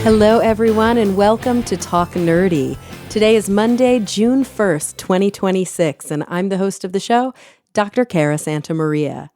Hello, everyone, and welcome to Talk Nerdy. Today is Monday, June 1st, 2026, and I'm the host of the show, Dr. Cara Santamaria.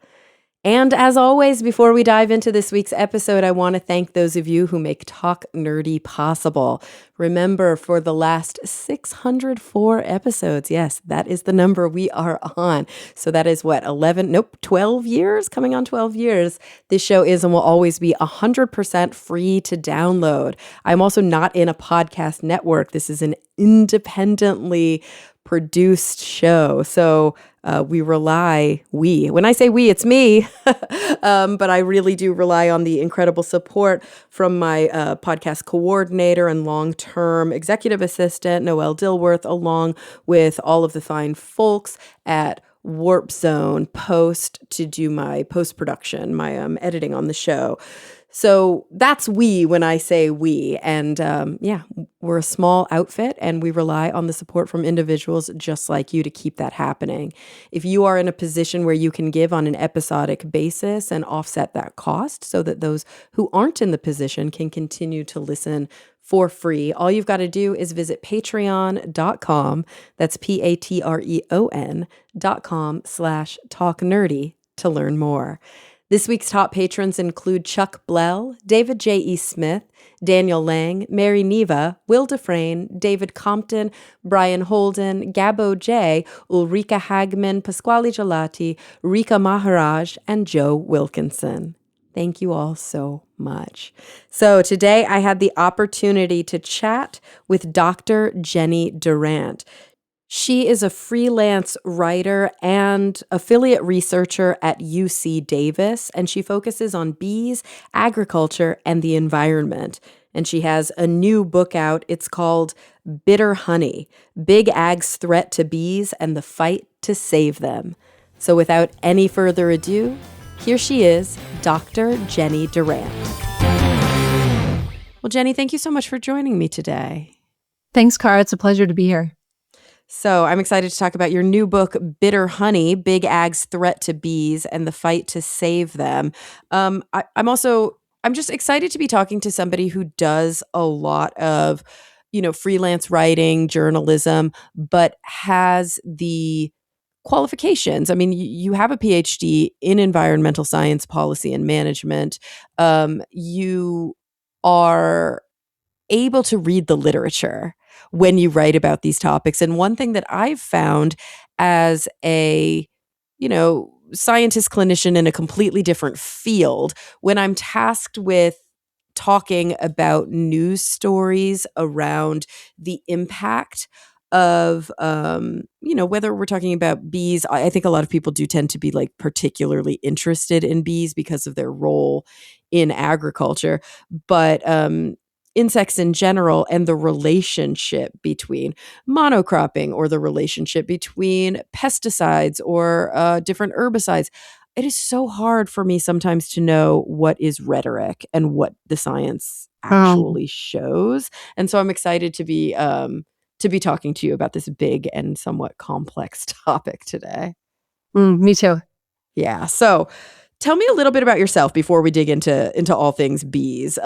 And as always, before we dive into this week's episode, I want to thank those of you who make Talk Nerdy possible. Remember, for the last 604 episodes, yes, that is the number we are on. So that is 12 years? Coming on 12 years. This show is and will always be 100% free to download. I'm also not in a podcast network. This is an independently produced show. So when I say we, it's me, but I really do rely on the incredible support from my podcast coordinator and long-term executive assistant, Noelle Dilworth, along with all of the fine folks at Warp Zone Post to do my post-production, my editing on the show. So that's we when I say we. And we're a small outfit and we rely on the support from individuals just like you to keep that happening. If you are in a position where you can give on an episodic basis and offset that cost so that those who aren't in the position can continue to listen for free, all you've got to do is visit patreon.com. That's patreon.com/talknerdy to learn more. This week's top patrons include Chuck Blell, David J.E. Smith, Daniel Lang, Mary Neva, Will Dufresne, David Compton, Brian Holden, Gabo J., Ulrika Hagman, Pasquale Gelati, Rika Maharaj, and Joe Wilkinson. Thank you all so much. So today I had the opportunity to chat with Dr. Jennie Durant. She is a freelance writer and affiliate researcher at UC Davis, and she focuses on bees, agriculture, and the environment. And she has a new book out. It's called Bitter Honey, Big Ag's Threat to Bees and the Fight to Save Them. So without any further ado, here she is, Dr. Jennie Durant. Well, Jennie, thank you so much for joining me today. Thanks, Cara. It's a pleasure to be here. So I'm excited to talk about your new book, Bitter Honey, Big Ag's Threat to Bees and the Fight to Save Them. I'm just excited to be talking to somebody who does a lot of, freelance writing, journalism, but has the qualifications. I mean, you have a PhD in environmental science, policy, and management. You are able to read the literature when you write about these topics. And one thing that I've found as a, scientist clinician in a completely different field, when I'm tasked with talking about news stories around the impact of, whether we're talking about bees, I think a lot of people do tend to be particularly interested in bees because of their role in agriculture. But, insects in general and the relationship between monocropping or the relationship between pesticides or different herbicides. It is so hard for me sometimes to know what is rhetoric and what the science actually shows. And so I'm excited to be talking to you about this big and somewhat complex topic today. Me too. Yeah. So tell me a little bit about yourself before we dig into all things bees.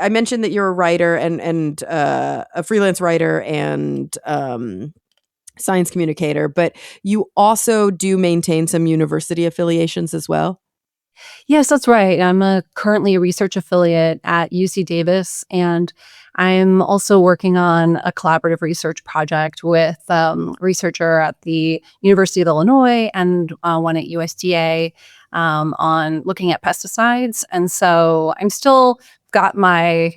I mentioned that you're a writer and a freelance writer and science communicator, but you also do maintain some university affiliations as well? Yes, that's right. I'm currently a research affiliate at UC Davis, and I'm also working on a collaborative research project with a researcher at the University of Illinois and one at USDA on looking at pesticides. And so I'm still got my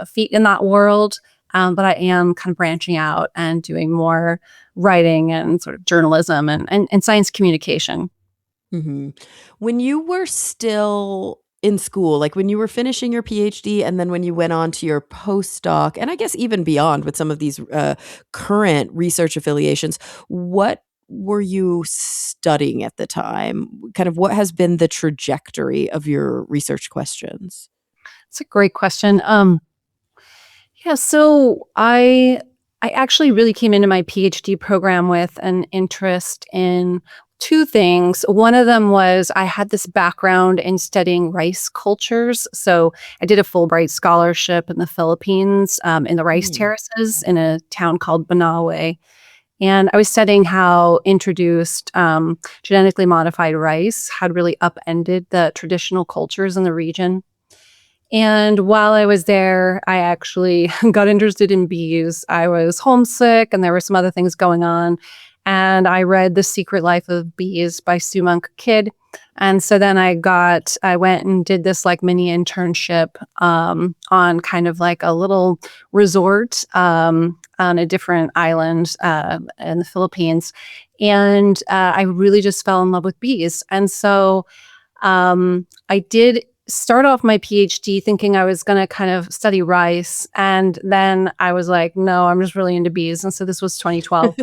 feet in that world, but I am kind of branching out and doing more writing and sort of journalism and science communication. Mm-hmm. When you were still in school, like when you were finishing your PhD and then when you went on to your postdoc, and I guess even beyond with some of these current research affiliations, what were you studying at the time? Kind of what has been the trajectory of your research questions? It's a great question. So I actually really came into my PhD program with an interest in two things. One of them was I had this background in studying rice cultures. So I did a Fulbright scholarship in the Philippines, in the rice Mm. terraces in a town called Banawe. And I was studying how introduced genetically modified rice had really upended the traditional cultures in the region. And while I was there, I actually got interested in bees. I was homesick and there were some other things going on. And I read The Secret Life of Bees by Sue Monk Kidd. And so then I went and did this like mini internship on kind of like a little resort on a different island in the Philippines. And I really just fell in love with bees. And so I did start off my PhD thinking I was going to kind of study rice. And then I was like, no, I'm just really into bees. And so this was 2012.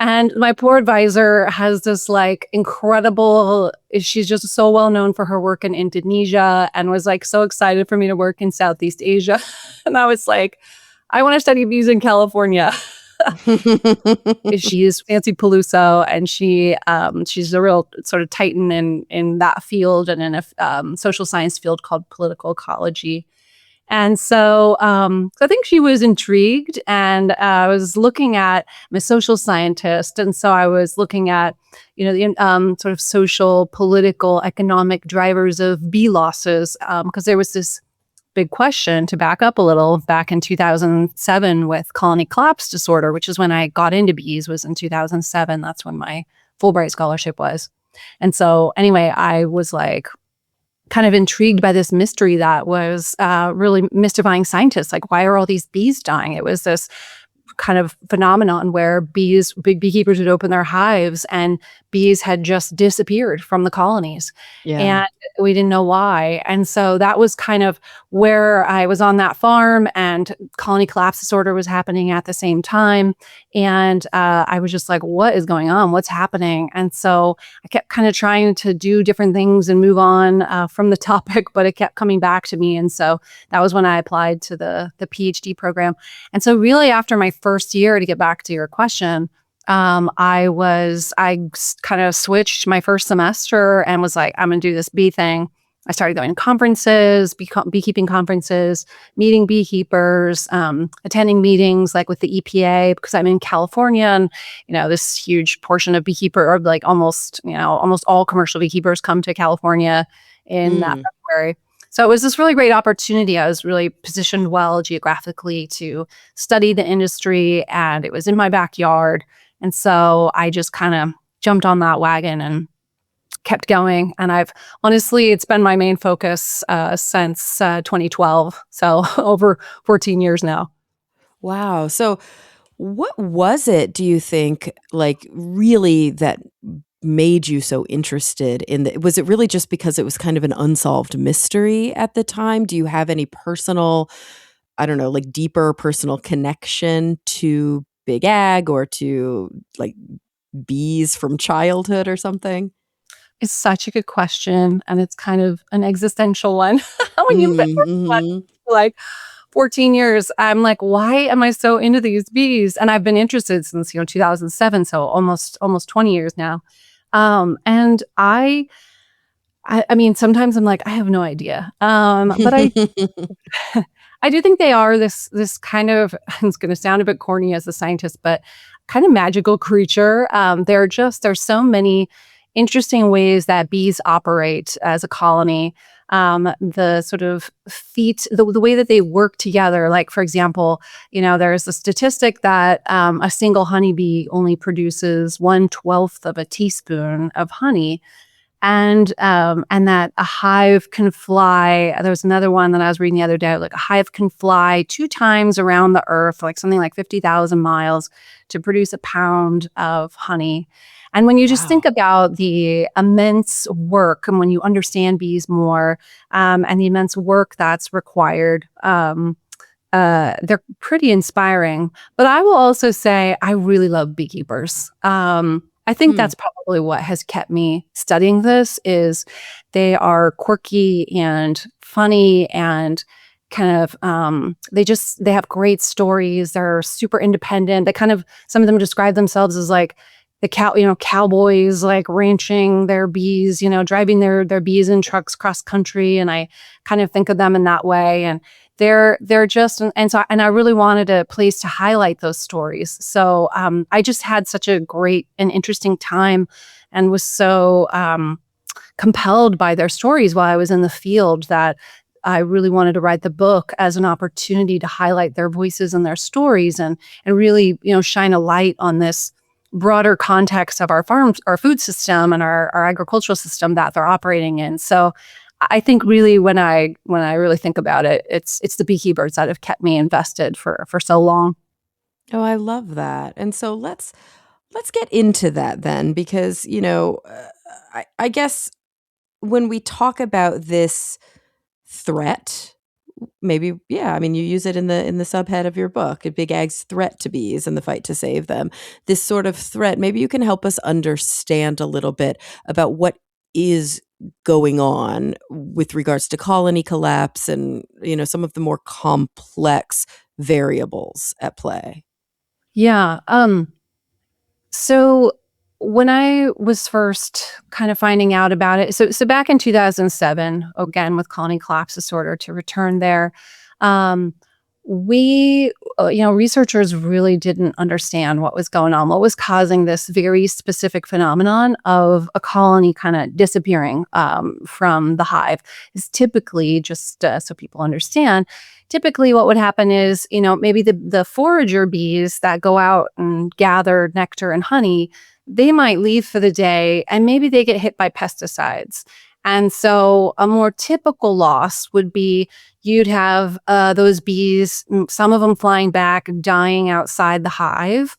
And my poor advisor has this like incredible, she's just so well known for her work in Indonesia and was like so excited for me to work in Southeast Asia. And I was like, I want to study bees in California. She's Fancy Peluso, and she's a real sort of titan in that field and in a social science field called political ecology. And so I think she was intrigued, and I was looking at. I'm a social scientist, and so I was looking at, the sort of social, political, economic drivers of bee losses, because there was this big question to back up a little back in 2007 with colony collapse disorder, which is when I got into bees, was in 2007. That's when my Fulbright scholarship was. And so anyway, I was like kind of intrigued by this mystery that was really mystifying scientists. Like, why are all these bees dying? It was this kind of phenomenon where big beekeepers would open their hives and bees had just disappeared from the colonies. Yeah. And we didn't know why. And so that was kind of where I was on that farm, and colony collapse disorder was happening at the same time. And I was just like, what is going on? What's happening? And so I kept kind of trying to do different things and move on from the topic, but it kept coming back to me. And so that was when I applied to the PhD program. And so really after my first year, to get back to your question, I kind of switched my first semester and was like, I'm going to do this bee thing. I started going to conferences, beekeeping conferences, meeting beekeepers, attending meetings like with the EPA, because I'm in California, and this huge portion of beekeeper, or like almost all commercial beekeepers come to California in Mm. February. So it was this really great opportunity. I was really positioned well geographically to study the industry, and it was in my backyard. And so I just kind of jumped on that wagon and kept going. And it's been my main focus since 2012. So over 14 years now. Wow. So what was it, do you think, like really that made you so interested in was it really just because it was kind of an unsolved mystery at the time? Do you have any personal, I don't know, like deeper personal connection to big ag or to like bees from childhood or something? It's such a good question. And it's kind of an existential one. When you Mm, mhm. like 14 years, I'm like, why am I so into these bees? And I've been interested since 2007, so almost 20 years now. And I mean, sometimes I'm like, I have no idea. But I do think they are this kind of, it's going to sound a bit corny as a scientist, but kind of magical creature. There's so many interesting ways that bees operate as a colony. The sort of the way that they work together. Like, for example, there's a statistic that a single honeybee only produces 1/12 of a teaspoon of honey, and that a hive can fly. There was another one that I was reading the other day, like a hive can fly 2 times around the earth, like something like 50,000 miles, to produce a pound of honey. And when you just think Wow. about the immense work, and when you understand bees more, and the immense work that's required, they're pretty inspiring. But I will also say I really love beekeepers. I think Hmm. that's probably what has kept me studying this is they are quirky and funny and kind of they have great stories. They're super independent. Some of them describe themselves as like cowboys like ranching their bees, driving their bees in trucks cross country, and I kind of think of them in that way. And they're just and I really wanted a place to highlight those stories. So I just had such a great and interesting time, and was so compelled by their stories while I was in the field, that I really wanted to write the book as an opportunity to highlight their voices and their stories, and really, shine a light on this broader context of our farms, our food system, and our agricultural system that they're operating in. So I think really when I really think about it, it's the beekeepers that have kept me invested for so long. Oh, I love that. And so let's get into that then, because I guess when we talk about this threat, maybe, yeah, I mean, you use it in the subhead of your book, a big ag's threat to bees and the fight to save them. This sort of threat, maybe you can help us understand a little bit about what is going on with regards to colony collapse and, some of the more complex variables at play. Yeah. So when I was first kind of finding out about it, so back in 2007, again with colony collapse disorder, to return there, um, we, researchers really didn't understand what was going on, what was causing this very specific phenomenon of a colony kind of disappearing from the hive. Is typically, just so people understand, typically what would happen is, maybe the forager bees that go out and gather nectar and honey, they might leave for the day, and maybe they get hit by pesticides. And so a more typical loss would be you'd have those bees, some of them flying back, dying outside the hive,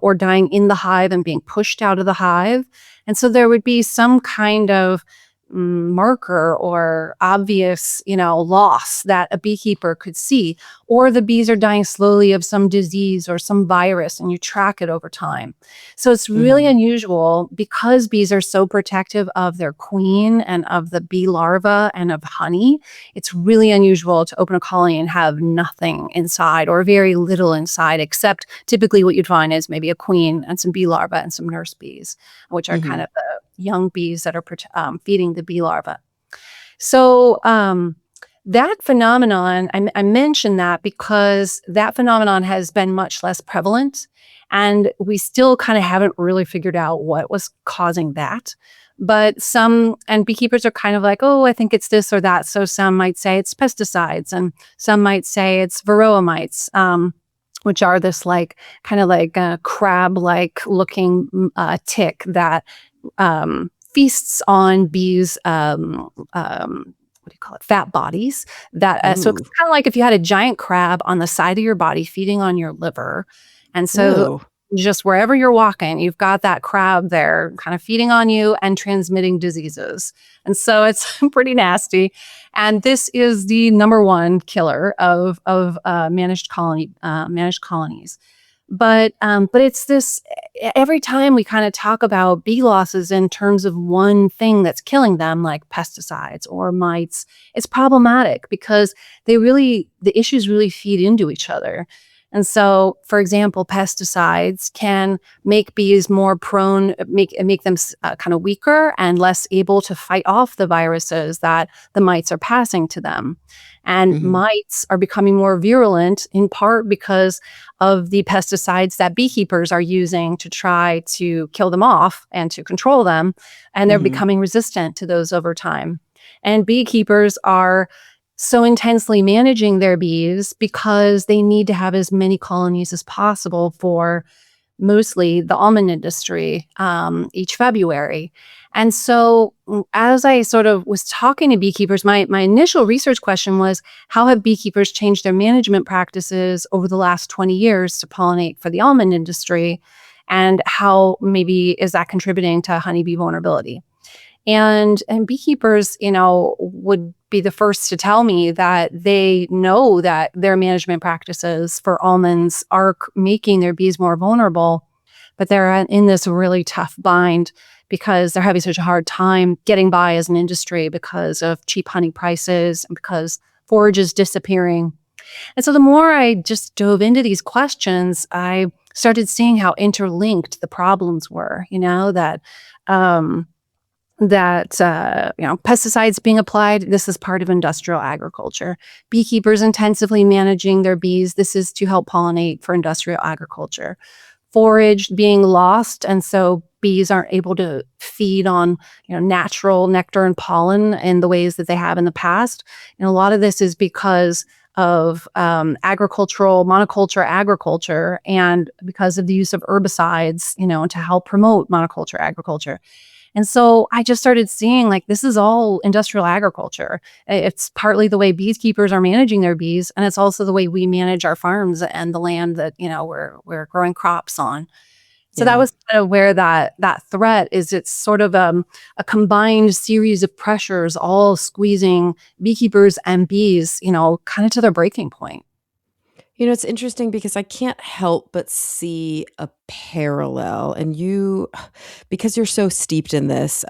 or dying in the hive and being pushed out of the hive. And so there would be some kind of marker or obvious, loss that a beekeeper could see, or the bees are dying slowly of some disease or some virus, and you track it over time. So it's really Mhm. unusual because bees are so protective of their queen and of the bee larva and of honey. It's really unusual to open a colony and have nothing inside, or very little inside, except typically what you'd find is maybe a queen and some bee larvae and some nurse bees, which are kind Mhm. of the young bees that are feeding the bee larva. So that phenomenon, I mention that because that phenomenon has been much less prevalent, and we still kind of haven't really figured out what was causing that. But and beekeepers are kind of like, oh, I think it's this or that. So some might say it's pesticides, and some might say it's varroa mites, which are this like kind of like a crab-like looking tick that feasts on bees, what do you call it? Fat bodies. So it's Ooh. kind of like if you had a giant crab on the side of your body feeding on your liver. And so Ew. just wherever you're walking, you've got that crab there kind of feeding on you and transmitting diseases. And so it's pretty nasty. And this is the number one killer of managed colonies. But it's this, every time we kind of talk about bee losses in terms of one thing that's killing them, like pesticides or mites, it's problematic because the issues really feed into each other. And so, for example, pesticides can make bees more prone, make them kind of weaker and less able to fight off the viruses that the mites are passing to them. And Mhm. mites are becoming more virulent in part because of the pesticides that beekeepers are using to try to kill them off and to control them. And they're Mhm. becoming resistant to those over time. And beekeepers are so intensely managing their bees because they need to have as many colonies as possible for mostly the almond industry each February. And so, as I sort of was talking to beekeepers, my initial research question was, how have beekeepers changed their management practices over the last 20 years to pollinate for the almond industry? And how maybe is that contributing to honeybee vulnerability? And beekeepers, would be the first to tell me that they know that their management practices for almonds are making their bees more vulnerable, but they're in this really tough bind because they're having such a hard time getting by as an industry because of cheap honey prices and because forage is disappearing. And so the more I just dove into these questions, I started seeing how interlinked the problems were, um, pesticides being applied, this is part of industrial agriculture. Beekeepers intensively managing their bees, this is to help pollinate for industrial agriculture. Forage being lost, and so bees aren't able to feed on, natural nectar and pollen in the ways that they have in the past. And a lot of this is because of agricultural monoculture agriculture, and because of the use of herbicides, to help promote monoculture agriculture. And so I just started seeing, like, this is all industrial agriculture. It's partly the way beekeepers are managing their bees, and it's also the way we manage our farms and the land that, we're growing crops on. So that Yeah. was kind of where that threat is. It's sort of a combined series of pressures all squeezing beekeepers and bees, kind of to their breaking point. It's interesting because I can't help but see a parallel, and because you're so steeped in this,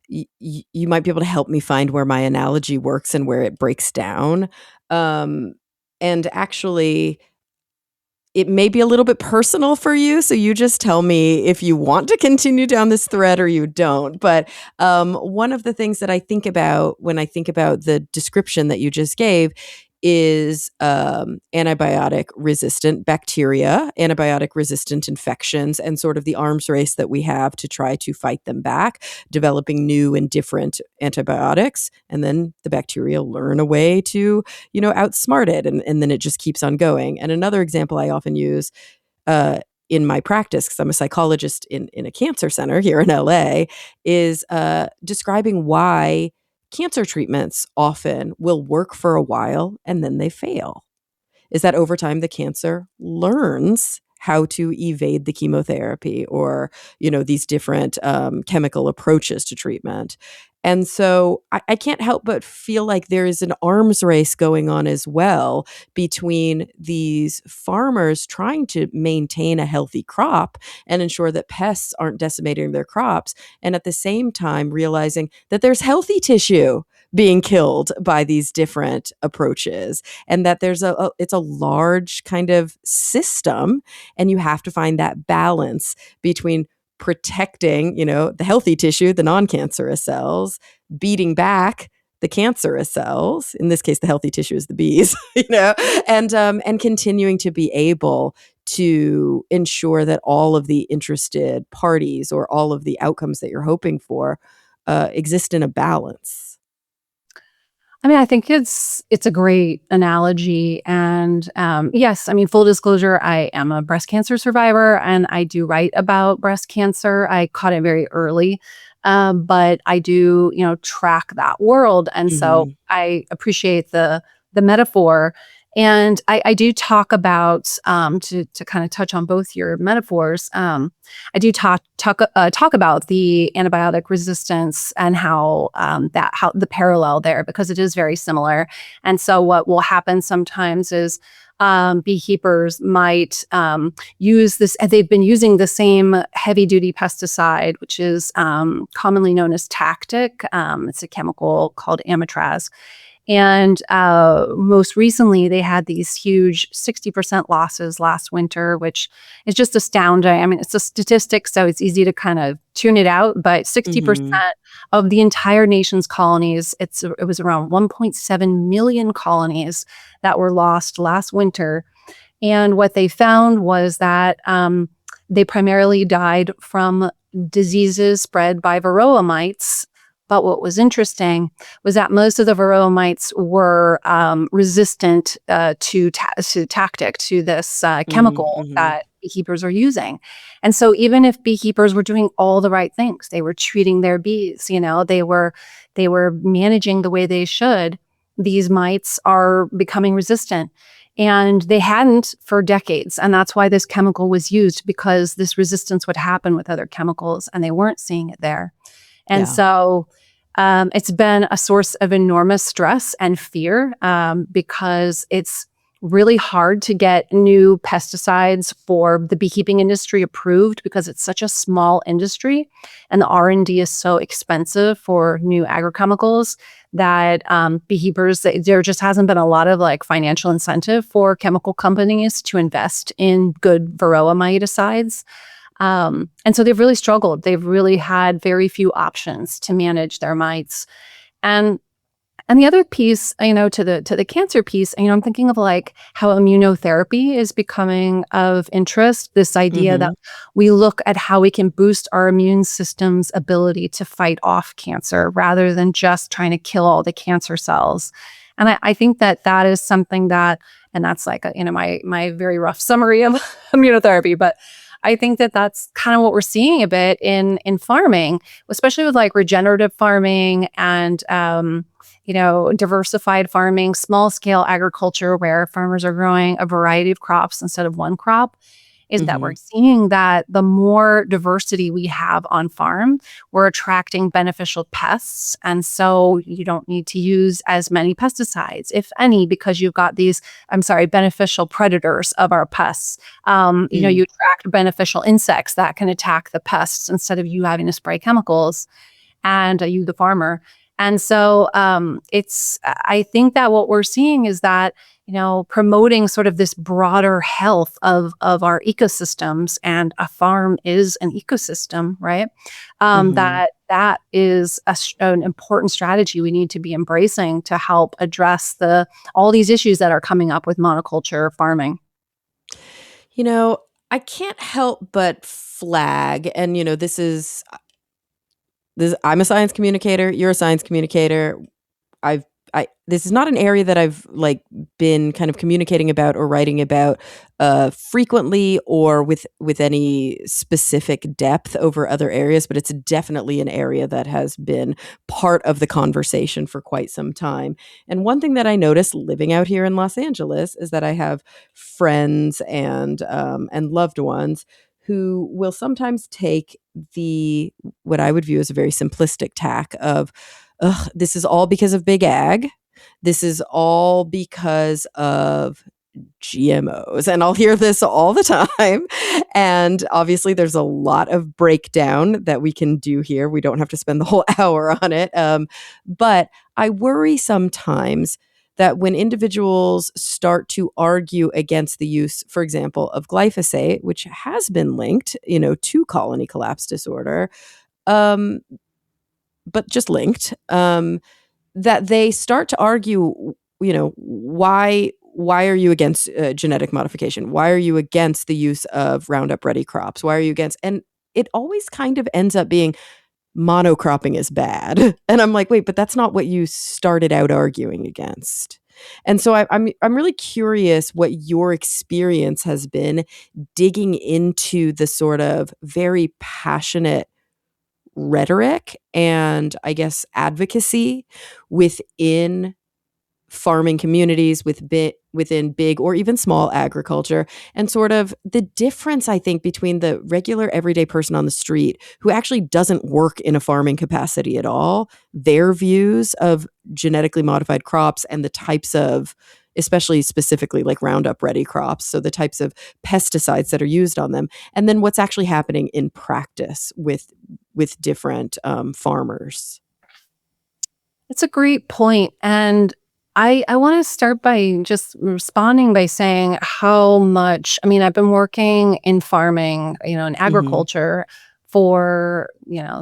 you might be able to help me find where my analogy works and where it breaks down. Um, and actually, it may be a little bit personal for you, so you just tell me if you want to continue down this thread or you don't. But one of the things that I think about when I think about the description that you just gave is antibiotic resistant bacteria, antibiotic resistant infections, and sort of the arms race that we have to try to fight them back, developing new and different antibiotics. And then the bacteria learn a way to, outsmart it. And then it just keeps on going. And another example I often use uh, in my practice, because I'm a psychologist in a cancer center here in LA, is describing why cancer treatments often will work for a while and then they fail. Is that over time the cancer learns how to evade the chemotherapy or these different chemical approaches to treatment. And so I can't help but feel like there is an arms race going on as well between these farmers trying to maintain a healthy crop and ensure that pests aren't decimating their crops, and at the same time realizing that there's healthy tissue being killed by these different approaches, and that it's a large kind of system, and you have to find that balance between protecting, the healthy tissue, the non-cancerous cells, beating back the cancerous cells. In this case, the healthy tissue is the bees, and continuing to be able to ensure that all of the interested parties or all of the outcomes that you're hoping for exist in a balance. I mean, I think it's a great analogy, and yes, I mean, full disclosure, I am a breast cancer survivor, and I do write about breast cancer. I caught it very early, but I do, track that world, and so Mhm. I appreciate the metaphor. And I do talk about, to kind of touch on both your metaphors. I do talk about the antibiotic resistance and how the parallel there, because it is very similar. And so what will happen sometimes is beekeepers might use this. They've been using the same heavy duty pesticide, which is commonly known as Tactic. It's a chemical called amitraz. And most recently, they had these huge 60% losses last winter, which is just astounding. I mean, it's a statistic, so it's easy to kind of tune it out. But Mhm. 60% of the entire nation's colonies, it was around 1.7 million colonies that were lost last winter. And what they found was that they primarily died from diseases spread by varroa mites. But what was interesting was that most of the varroa mites were resistant to tactic, to this Mhm. chemical Mhm. that beekeepers are using. And so even if beekeepers were doing all the right things, they were treating their bees, they were managing the way they should, these mites are becoming resistant. And they hadn't for decades. And that's why this chemical was used, because this resistance would happen with other chemicals and they weren't seeing it there. And Yeah. so it's been a source of enormous stress and fear, because it's really hard to get new pesticides for the beekeeping industry approved because it's such a small industry and the R&D is so expensive for new agrochemicals that beekeepers, there just hasn't been a lot of like financial incentive for chemical companies to invest in good varroa miticides. And so they've really struggled. They've really had very few options to manage their mites. And and the other piece, to the cancer piece, I'm thinking of like how immunotherapy is becoming of interest. This idea that Mhm. we look at how we can boost our immune system's ability to fight off cancer rather than just trying to kill all the cancer cells. And I think that that is something that, and that's like my very rough summary of immunotherapy, but I think that that's kind of what we're seeing a bit in farming, especially with like regenerative farming and diversified farming, small scale agriculture where farmers are growing a variety of crops instead of one crop, is that we're Mhm. seeing that the more diversity we have on farm, we're attracting beneficial pests. And so you don't need to use as many pesticides, if any, because you've got these, I'm sorry, beneficial predators of our pests. You Mm. attract beneficial insects that can attack the pests instead of you having to spray chemicals and you, the farmer. And so I think that what we're seeing is that, promoting sort of this broader health of our ecosystems, and a farm is an ecosystem, right? Mhm. That is an important strategy we need to be embracing to help address all these issues that are coming up with monoculture farming. You know, I can't help but flag, and this I'm a science communicator, you're a science communicator. I've I this is not an area that I've, like, been kind of communicating about or writing about, frequently or with any specific depth over other areas, but it's definitely an area that has been part of the conversation for quite some time. And one thing that I noticed living out here in Los Angeles is that I have friends and loved ones who will sometimes take the what I would view as a very simplistic tack of, "Ugh, this is all because of big ag. This is all because of GMOs," and I'll hear this all the time, and obviously there's a lot of breakdown that we can do here. We don't have to spend the whole hour on it, but I worry sometimes that when individuals start to argue against the use, for example, of glyphosate, which has been linked, to colony collapse disorder, um, but just linked, that they start to argue, why are you against genetic modification? Why are you against the use of Roundup Ready crops? Why are you against? And it always kind of ends up being monocropping is bad. And I'm like, wait, but that's not what you started out arguing against. And so I'm really curious what your experience has been digging into the sort of very passionate rhetoric and, I guess, advocacy within farming communities within big or even small agriculture, and sort of the difference, I think, between the regular everyday person on the street who actually doesn't work in a farming capacity at all, their views of genetically modified crops and the types of, especially specifically like Roundup Ready crops, so the types of pesticides that are used on them, and then what's actually happening in practice with different farmers. It's a great point, and I wanna start by just responding by saying how much I've been working in farming, in Mhm. agriculture for,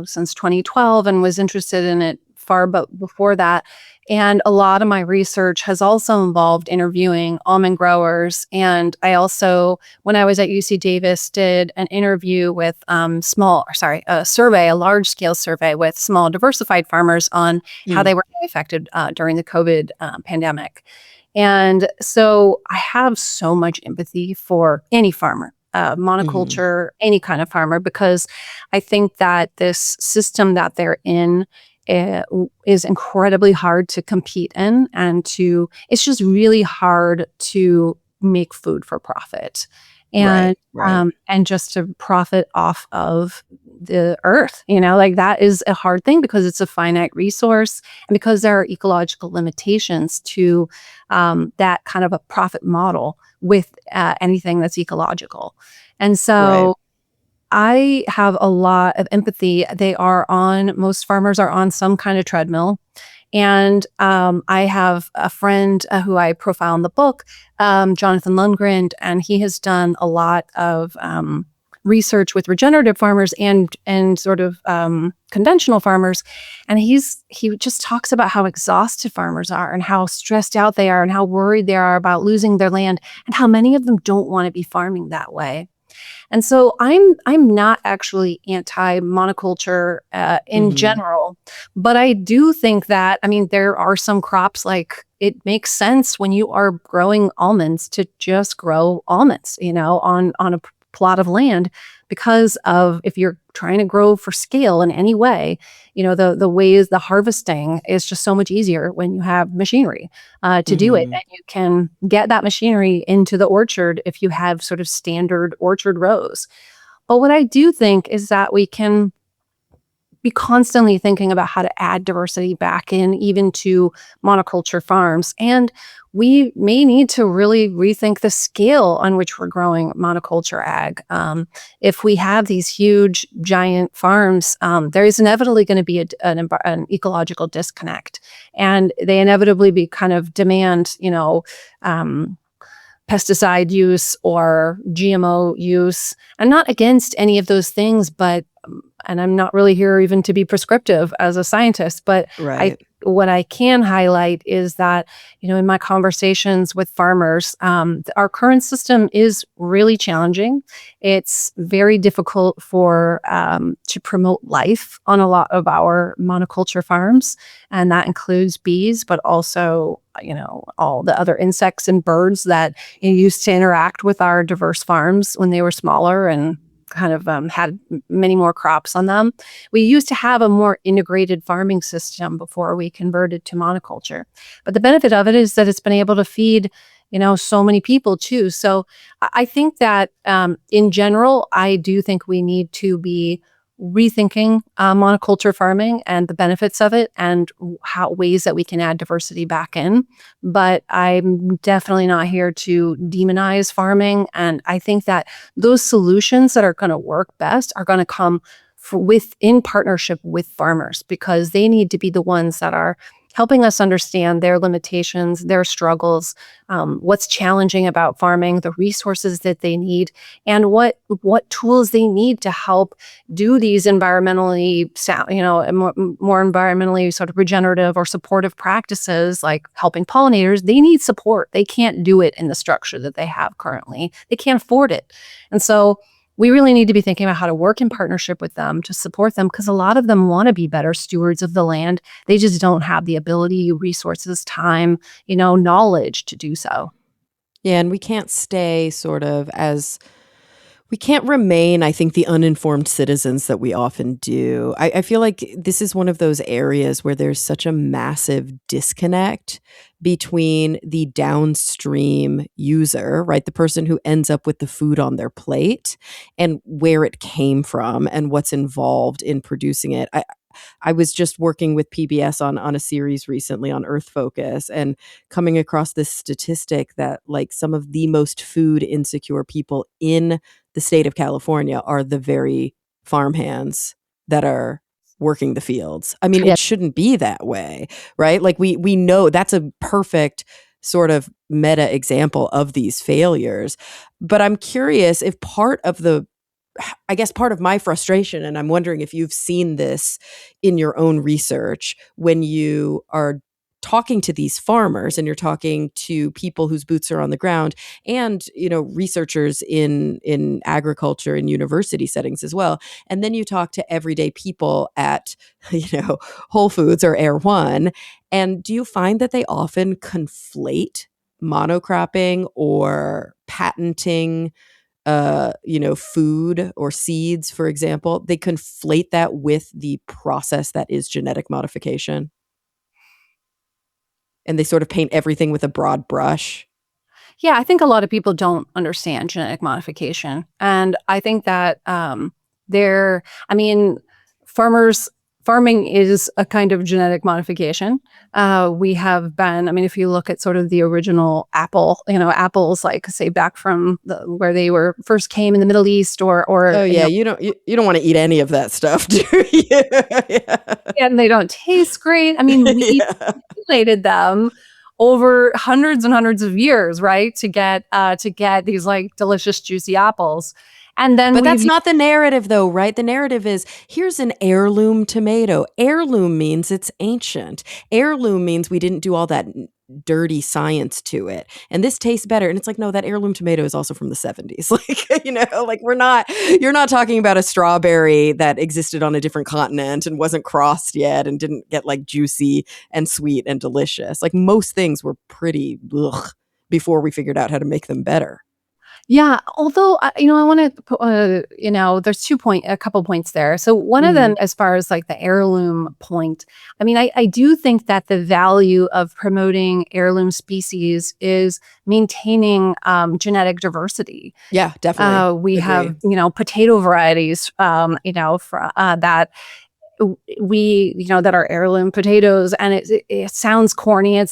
since 2012 and was interested in it far but before that, and a lot of my research has also involved interviewing almond growers, and I also, when I was at UC Davis, did an interview with, a large-scale survey with small diversified farmers on how Mm. they were affected during the COVID pandemic. And so I have so much empathy for any farmer, Mhm. monoculture, any kind of farmer, because I think that this system that they're in is incredibly hard to compete in, and it's just really hard to make food for profit. Right, And right. and just to profit off of the earth. Like that is a hard thing because it's a finite resource and because there are ecological limitations to that kind of a profit model with anything that's ecological. And Right. so I have a lot of empathy. Most farmers are on some kind of treadmill. And I have a friend who I profile in the book, Jonathan Lundgren, and he has done a lot of research with regenerative farmers and sort of conventional farmers. And he just talks about how exhausted farmers are and how stressed out they are and how worried they are about losing their land and how many of them don't want to be farming that way. And so I'm not actually anti monoculture in Mhm. general, but I do think that, I mean, there are some crops like it makes sense when you are growing almonds to just grow almonds, on a plot of land, because of if you're trying to grow for scale in any way, the ways the harvesting is just so much easier when you have machinery to do it. Mhm. And you can get that machinery into the orchard if you have sort of standard orchard rows. But what I do think is that we can be constantly thinking about how to add diversity back in, even to monoculture farms. And we may need to really rethink the scale on which we're growing monoculture ag. If we have these huge, giant farms, there is inevitably going to be an ecological disconnect, and they inevitably be kind of demand, um, pesticide use or GMO use. I'm not against any of those things, but and I'm not really here even to be prescriptive as a scientist, but I Right. what I can highlight is that, in my conversations with farmers, our current system is really challenging. It's very difficult for to promote life on a lot of our monoculture farms, and that includes bees, but also all the other insects and birds that used to interact with our diverse farms when they were smaller and kind of had many more crops on them. We used to have a more integrated farming system before we converted to monoculture. But the benefit of it is that it's been able to feed, so many people too. So I think that in general, I do think we need to be rethinking monoculture farming and the benefits of it and how ways that we can add diversity back in. But I'm definitely not here to demonize farming. And I think that those solutions that are going to work best are going to come in partnership with farmers, because they need to be the ones that are helping us understand their limitations, their struggles, what's challenging about farming, the resources that they need, and what tools they need to help do these more environmentally sort of regenerative or supportive practices like helping pollinators. They need support. They can't do it in the structure that they have currently. They can't afford it. And so we really need to be thinking about how to work in partnership with them to support them, because a lot of them want to be better stewards of the land. They just don't have the ability, resources, time, knowledge to do so. Yeah, and we can't stay sort of as we can't remain, I think, the uninformed citizens that we often do. I feel like this is one of those areas where there's such a massive disconnect between the downstream user, right? The person who ends up with the food on their plate and where it came from and what's involved in producing it. I was just working with PBS on a series recently on Earth Focus and coming across this statistic that like some of the most food insecure people in the state of California are the very farmhands that are working the fields. I mean, Yeah. it shouldn't be that way, right? Like we know that's a perfect sort of meta example of these failures. But I'm curious if part of the I guess part of my frustration, and I'm wondering if you've seen this in your own research when you are talking to these farmers and you're talking to people whose boots are on the ground and researchers in agriculture and university settings as well, and then you talk to everyday people at Whole Foods or Air One, and do you find that they often conflate monocropping or patenting food or seeds, for example, they conflate that with the process that is genetic modification, and they sort of paint everything with a broad brush. Yeah, I think a lot of people don't understand genetic modification. And I think that They're, I mean, farmers farming is a kind of genetic modification. We have been, I mean, if you look at sort of the original apple, apples, like say back from where they were first came in the Middle East, Oh, or yeah, you don't wanna eat any of that stuff, do you? Yeah. and they don't taste great. I mean, we Yeah. manipulated them over hundreds and hundreds of years, right, to get these like delicious, juicy apples, and then But that's we've not the narrative though, right? The narrative is, here's an heirloom tomato. Heirloom means it's ancient. Heirloom means we didn't do all that dirty science to it. And this tastes better. And it's like, no, that heirloom tomato is also from the 70s. Like, like you're not talking about a strawberry that existed on a different continent and wasn't crossed yet and didn't get like juicy and sweet and delicious. Like most things were pretty ugh before we figured out how to make them better. Yeah, although I want to, there's a couple points there. So one of Mhm. them, as far as like the heirloom point, I mean, I do think that the value of promoting heirloom species is maintaining genetic diversity. Yeah, definitely. We Agree. have, potato varieties, that that are heirloom potatoes, and it sounds corny. It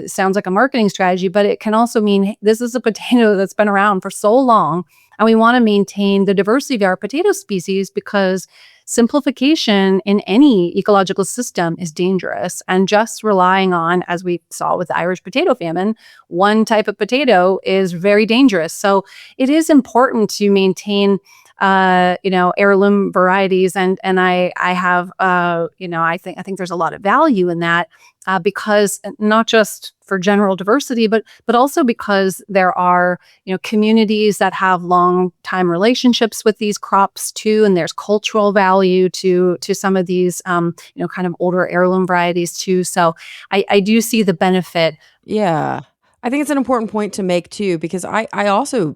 sounds like a marketing strategy, but it can also mean, hey, this is a potato that's been around for so long, and we want to maintain the diversity of our potato species, because simplification in any ecological system is dangerous, and just relying on, as we saw with the Irish potato famine, one type of potato is very dangerous. So it is important to maintain heirloom varieties, and I have, I think there's a lot of value in that, because not just for general diversity, but also because there are, communities that have long time relationships with these crops too, and there's cultural value to some of these, kind of older heirloom varieties too. So I do see the benefit. Yeah. I think it's an important point to make too, because I also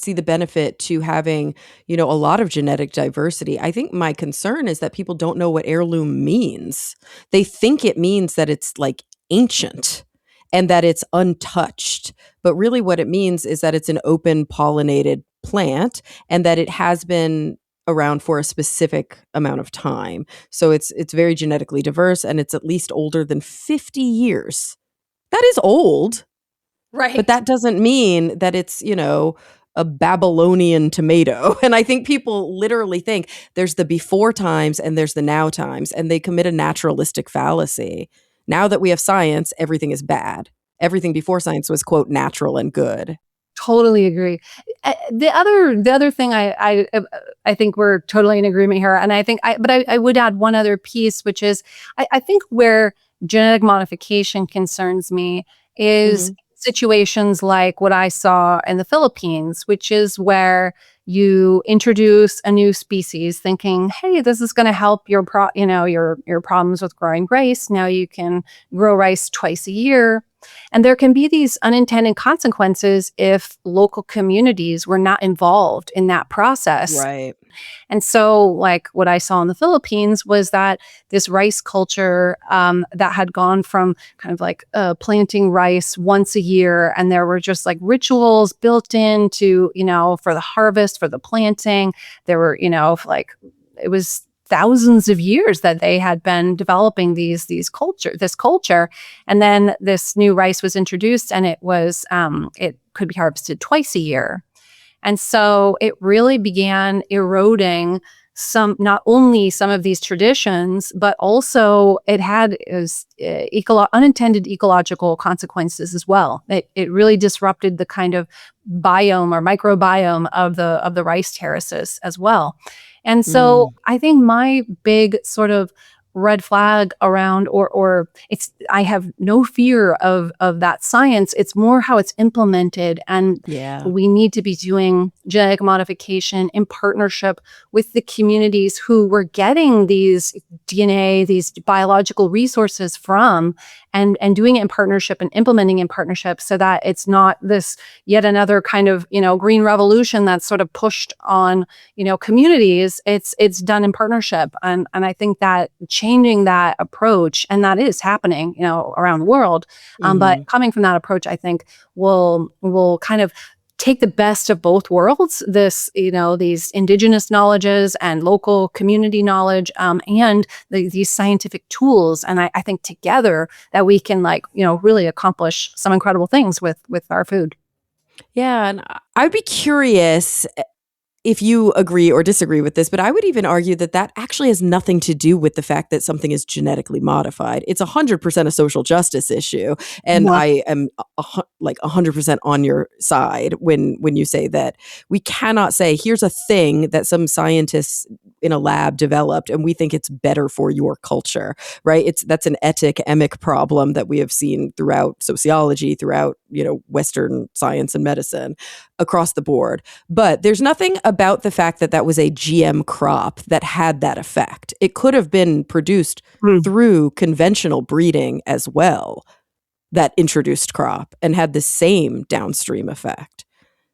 see the benefit to having, a lot of genetic diversity. I think my concern is that people don't know what heirloom means. They think it means that it's like ancient and that it's untouched. But really what it means is that it's an open pollinated plant and that it has been around for a specific amount of time. So it's very genetically diverse and it's at least older than 50 years. That is old, but Right. that doesn't mean that it's, a Babylonian tomato. And I think people literally think there's the before times and there's the now times, and they commit a naturalistic fallacy. Now that we have science, everything is bad. Everything before science was, quote, natural and good. Totally agree. The other thing I think we're totally in agreement here, and I would add one other piece, which is I think where genetic modification concerns me is Mhm. situations like what I saw in the Philippines, which is where you introduce a new species, thinking, "Hey, this is going to help your problems with growing rice. Now you can grow rice twice a year." And there can be these unintended consequences if local communities were not involved in that process. Right. And so, like what I saw in the Philippines was that this rice culture, that had gone from kind of like planting rice once a year, and there were just like rituals built into, for the harvest, for the planting. There were, like it was thousands of years that they had been developing this culture, and then this new rice was introduced, and it could be harvested twice a year. And so it really began eroding not only some of these traditions, but also it had unintended ecological consequences as well. It really disrupted the kind of biome or microbiome of the rice terraces as well. And so Mm. I think my big sort of red flag around, or it's, I have no fear of that science. It's more how it's implemented, and Yeah. we need to be doing genetic modification in partnership with the communities who we're getting these DNA, these biological resources from, and doing it in partnership and implementing in partnership, so that it's not this yet another kind of, green revolution that's sort of pushed on, communities. It's done in partnership, and I think that changing that approach, and that is happening, around the world, but Mhm. coming from that approach, I think will kind of take the best of both worlds, these indigenous knowledges and local community knowledge, and these scientific tools. And I think together that we can really accomplish some incredible things with our food. Yeah, and I'd be curious if you agree or disagree with this, but I would even argue that that actually has nothing to do with the fact that something is genetically modified. It's 100% a social justice issue, and Yeah. I am like 100% on your side when you say that we cannot say here's a thing that some scientists in a lab developed and we think it's better for your culture, right? That's an emic problem that we have seen throughout sociology, throughout, Western science and medicine across the board. But there's nothing about the fact that that was a GM crop that had that effect. It could have been produced Mm. through conventional breeding as well, that introduced crop, and had the same downstream effect.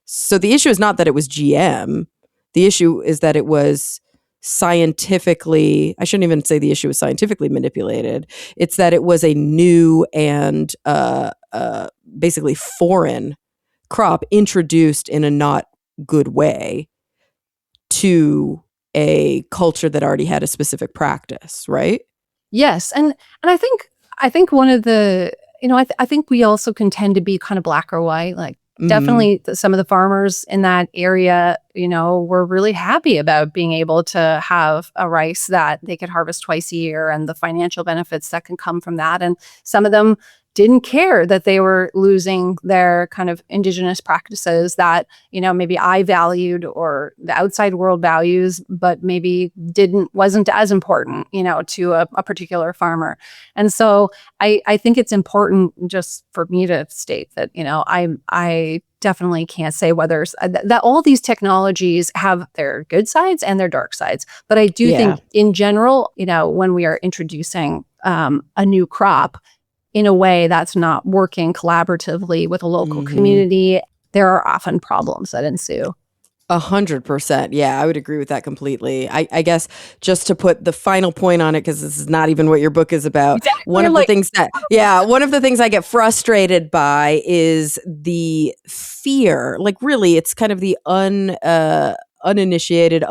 So the issue is not that it was GM. The issue is that it was scientifically, I shouldn't even say the issue was scientifically manipulated. It's that it was a new and basically foreign crop introduced in a not good way to a culture that already had a specific practice, right? Yes, and I think one of the I think we also can tend to be kind of black or white. Like, Mhm. definitely some of the farmers in that area, were really happy about being able to have a rice that they could harvest twice a year and the financial benefits that can come from that. And some of them didn't care that they were losing their kind of indigenous practices that, maybe I valued or the outside world values, but maybe wasn't as important, to a particular farmer. And so I think it's important just for me to state that, I definitely can't say whether that all these technologies have their good sides and their dark sides. But I do Yeah. think in general, when we are introducing a new crop in a way that's not working collaboratively with a local Mhm. community, there are often problems that ensue. 100%. Yeah, I would agree with that completely. I guess just to put the final point on it, because this is not even what your book is about. Exactly. I'm like, One of the things I get frustrated by is the fear. Like, really, it's kind of the uninitiated,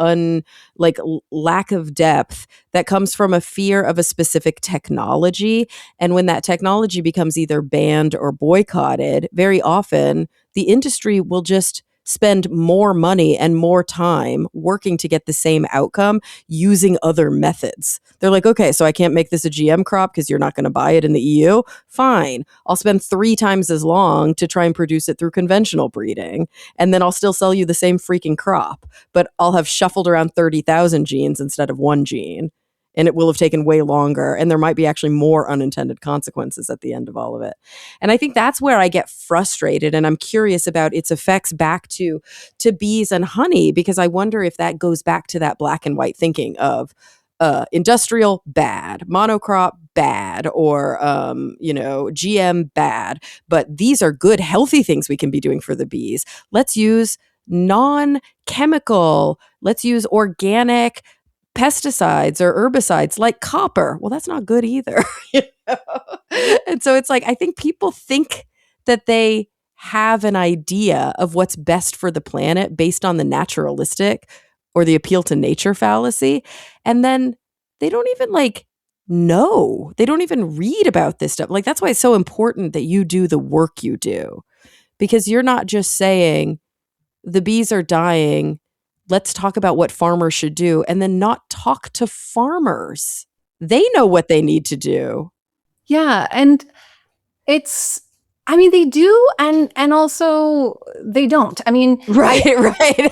lack of depth that comes from a fear of a specific technology. And when that technology becomes either banned or boycotted, very often the industry will just spend more money and more time working to get the same outcome using other methods. They're like, okay, so I can't make this a GM crop because you're not going to buy it in the EU. Fine. I'll spend 3 times as long to try and produce it through conventional breeding. And then I'll still sell you the same freaking crop, but I'll have shuffled around 30,000 genes instead of one gene. And it will have taken way longer. And there might be actually more unintended consequences at the end of all of it. And I think that's where I get frustrated. And I'm curious about its effects back to bees and honey, because I wonder if that goes back to that black and white thinking of industrial bad, monocrop bad, or GM bad. But these are good, healthy things we can be doing for the bees. Let's use non-chemical, let's use organic pesticides or herbicides like copper. Well, that's not good either. you know? And so it's like, I think people think that they have an idea of what's best for the planet based on the naturalistic or the appeal to nature fallacy. And then they don't even know. They don't even read about this stuff. Like, that's why it's so important that you do the work you do, because you're not just saying the bees are dying, let's talk about what farmers should do, and then not talk to farmers. They know what they need to do. yeah, and it's I mean, they do, and also they don't. I mean, Right, I right.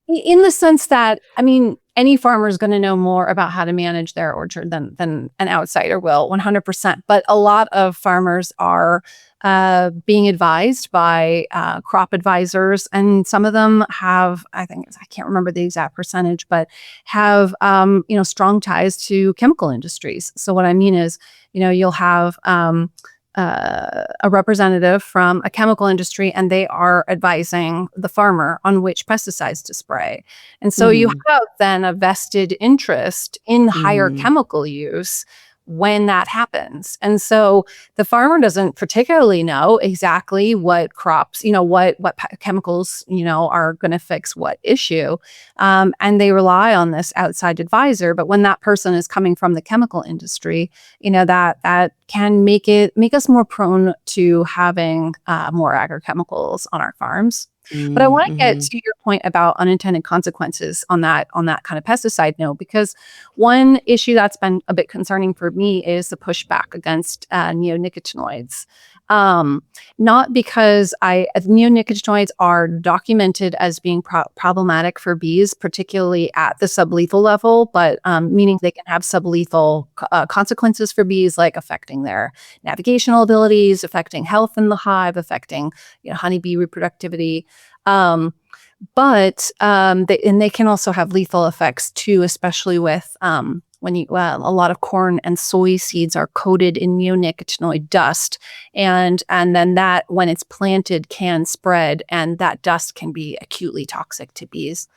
in the sense that, I mean, any farmer is going to know more about how to manage their orchard than an outsider will, 100%. But a lot of farmers are being advised by crop advisors, and some of them have, I can't remember the exact percentage, but have strong ties to chemical industries. So what I mean is, you'll have a representative from a chemical industry, and they are advising the farmer on which pesticides to spray. And so you Mhm, have then a vested interest in higher mhm. chemical use, when that happens. And so the farmer doesn't particularly know exactly what crops, what chemicals, are going to fix what issue. And they rely on this outside advisor. But when that person is coming from the chemical industry, that can make us more prone to having more agrochemicals on our farms. But I want to get Mm-hmm. to your point about unintended consequences on that kind of pesticide note, because one issue that's been a bit concerning for me is the pushback against neonicotinoids. Not because neonicotinoids are documented as being problematic for bees, particularly at the sublethal level, but meaning they can have sublethal consequences for bees, like affecting their navigational abilities, affecting health in the hive, affecting honeybee reproductivity. Um, but they can also have lethal effects too, especially with when a lot of corn and soy seeds are coated in neonicotinoid dust, and then that, when it's planted, can spread, and that dust can be acutely toxic to bees.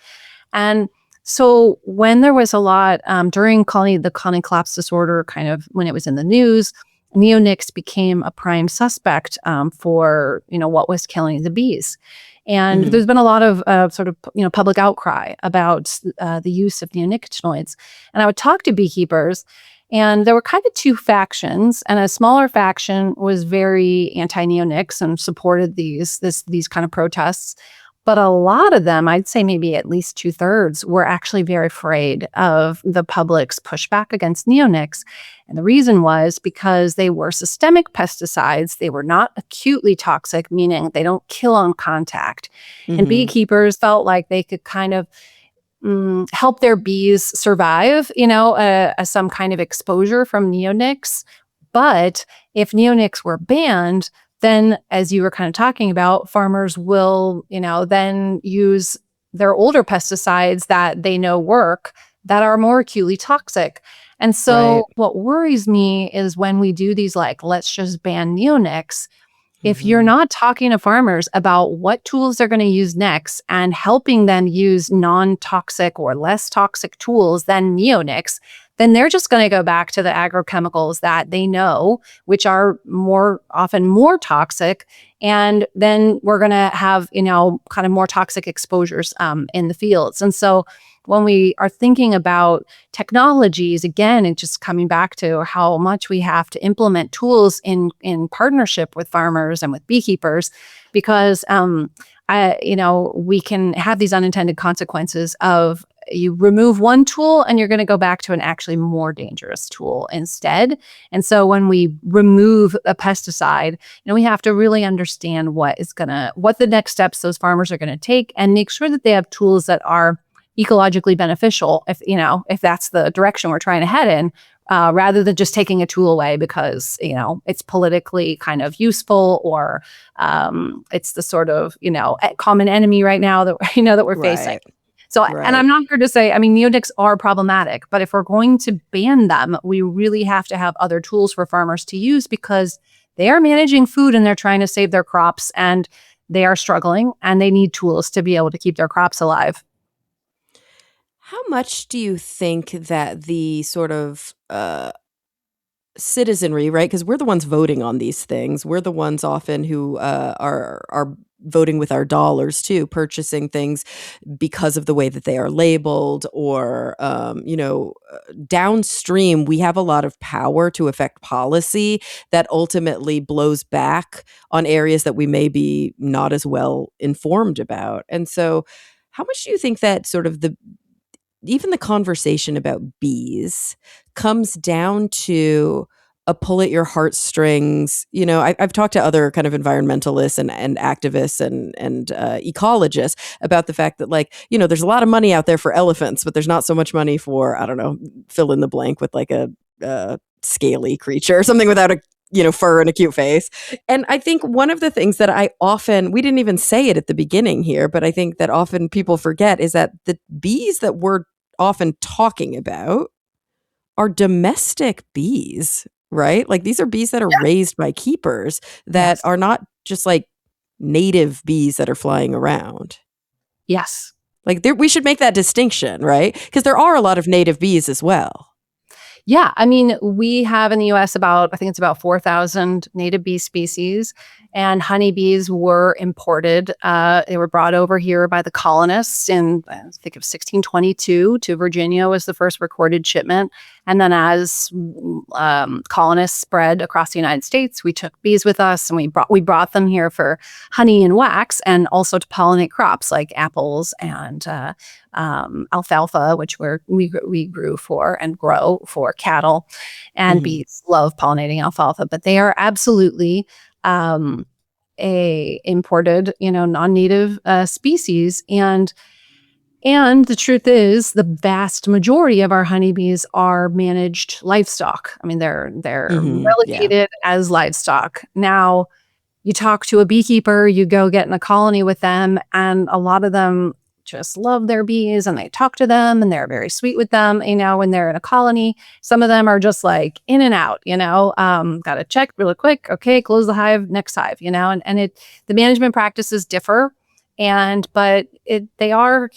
And so when there was a lot during the colony collapse disorder, kind of when it was in the news, neonics became a prime suspect for what was killing the bees. And Mm-hmm. there's been a lot of sort of public outcry about the use of neonicotinoids. And I would talk to beekeepers, and there were kind of two factions. And a smaller faction was very anti-neonics and supported these kind of protests. But a lot of them, I'd say maybe at least 2/3, were actually very afraid of the public's pushback against neonics. And the reason was because they were systemic pesticides. They were not acutely toxic, meaning they don't kill on contact. And Mm-hmm. beekeepers felt like they could kind of help their bees survive, some kind of exposure from neonics. But if neonics were banned, then, as you were kind of talking about, farmers will, then use their older pesticides that they know work, that are more acutely toxic. And Right. so what worries me is when we do these, like, let's just ban neonics, if you're Mm-hmm. not talking to farmers about what tools they're going to use next and helping them use non-toxic or less toxic tools than neonics, then they're just going to go back to the agrochemicals that they know, which are more often more toxic. And then we're going to have, kind of more toxic exposures in the fields. And so when we are thinking about technologies, again, and just coming back to how much we have to implement tools in partnership with farmers and with beekeepers, because we can have these unintended consequences of, you remove one tool and you're going to go back to an actually more dangerous tool instead. And so when we remove a pesticide, we have to really understand what the next steps those farmers are going to take, and make sure that they have tools that are ecologically beneficial, if that's the direction we're trying to head in, rather than just taking a tool away because it's politically kind of useful, or it's the sort of common enemy right now that that we're facing. Right. So, and Right. I'm not here to say, I mean, neonics are problematic, but if we're going to ban them, we really have to have other tools for farmers to use, because they are managing food and they're trying to save their crops, and they are struggling, and they need tools to be able to keep their crops alive. How much do you think that the sort of citizenry, right? Because we're the ones voting on these things. We're the ones often who are voting with our dollars too, purchasing things because of the way that they are labeled, or downstream. We have a lot of power to affect policy that ultimately blows back on areas that we may be not as well informed about. And so, how much do you think that sort of the even the conversation about bees comes down to a pull at your heartstrings? I've talked to other kind of environmentalists and activists and ecologists about the fact that, like, there's a lot of money out there for elephants, but there's not so much money for, I don't know, fill in the blank with like a scaly creature or something without a fur and a cute face. And I think one of the things that we didn't even say it at the beginning here, but I think that often people forget is that the bees that we're often talking about are domestic bees, right? Like, these are bees that are Yeah. raised by keepers, that Yes. are not just like native bees that are flying around. Yes. Like, we should make that distinction, right? Because there are a lot of native bees as well. Yeah, I mean, we have in the US about, I think it's about 4,000 native bee species, and honeybees were imported. They were brought over here by the colonists in, I think, of 1622 to Virginia was the first recorded shipment. And then as colonists spread across the United States, we took bees with us and we brought them here for honey and wax, and also to pollinate crops like apples and alfalfa, which we grew for and grow for cattle, and Mhm. bees love pollinating alfalfa. But they are absolutely um, a imported, non-native species, and the truth is, the vast majority of our honeybees are managed livestock. I mean, they're Mhm. Yeah. relegated as livestock now. You talk to a beekeeper, you go get in a colony with them, and a lot of them just love their bees and they talk to them and they're very sweet with them. When they're in a colony, some of them are just like in and out, got to check really quick. Okay, close the hive, next hive, the management practices differ. But they are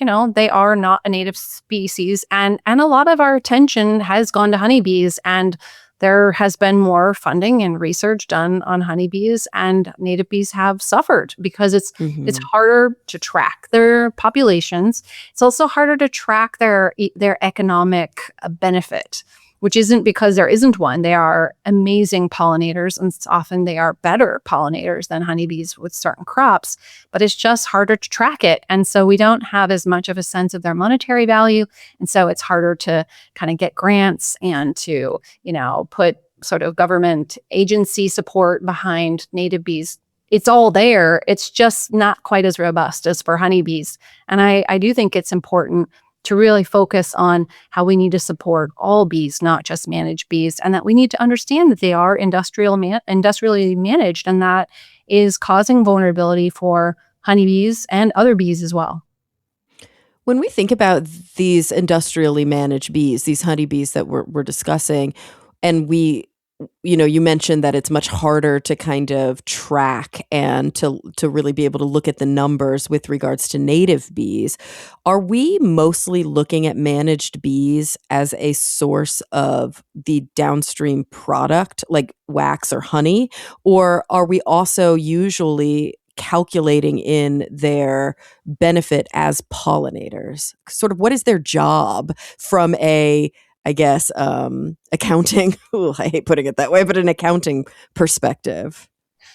not a native species. And a lot of our attention has gone to honeybees, and there has been more funding and research done on honeybees, and native bees have suffered because it's Mhm. harder to track their populations. It's also harder to track their economic benefit, which isn't because there isn't one. They are amazing pollinators, and often they are better pollinators than honeybees with certain crops, but it's just harder to track it. And so we don't have as much of a sense of their monetary value. And so it's harder to kind of get grants and to put sort of government agency support behind native bees. It's all there. It's just not quite as robust as for honeybees. And I do think it's important to really focus on how we need to support all bees, not just managed bees, and that we need to understand that they are industrially managed, and that is causing vulnerability for honeybees and other bees as well. When we think about these industrially managed bees, these honeybees that we're discussing, and you mentioned that it's much harder to kind of track and to really be able to look at the numbers with regards to native bees. Are we mostly looking at managed bees as a source of the downstream product, like wax or honey, or are we also usually calculating in their benefit as pollinators? Sort of what is their job from a, I guess, accounting ooh, I hate putting it that way, but an accounting perspective?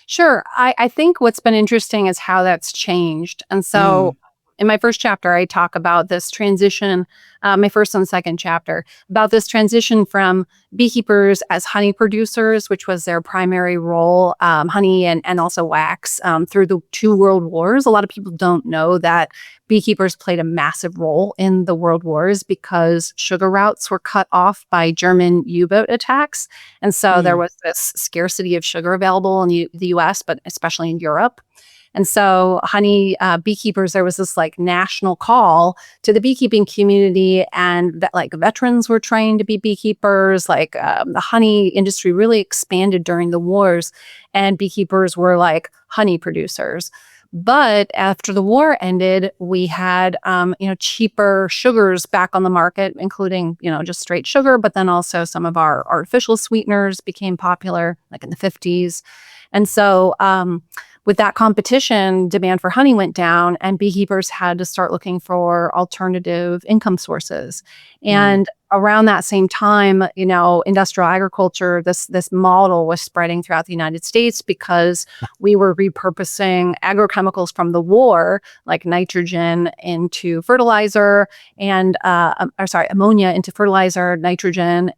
Sure. I think what's been interesting is how that's changed. And so Mm, in my first chapter, I talk about this transition, my first and second chapter, about this transition from beekeepers as honey producers, which was their primary role, honey and also wax, through the two world wars. A lot of people don't know that beekeepers played a massive role in the world wars because sugar routes were cut off by German U-boat attacks. And so there mm, was this scarcity of sugar available in the US, but especially in Europe. And so, honey beekeepers, there was this like national call to the beekeeping community, and that like veterans were trained to be beekeepers. Like the honey industry really expanded during the wars, and beekeepers were like honey producers. But after the war ended, we had cheaper sugars back on the market, including just straight sugar, but then also some of our artificial sweeteners became popular, like in the 50s. And so, with that competition, demand for honey went down, and beekeepers had to start looking for alternative income sources. mm. And around that same time, industrial agriculture, this model was spreading throughout the United States because we were repurposing agrochemicals from the war, like nitrogen into fertilizer, and ammonia into fertilizer, nitrogen.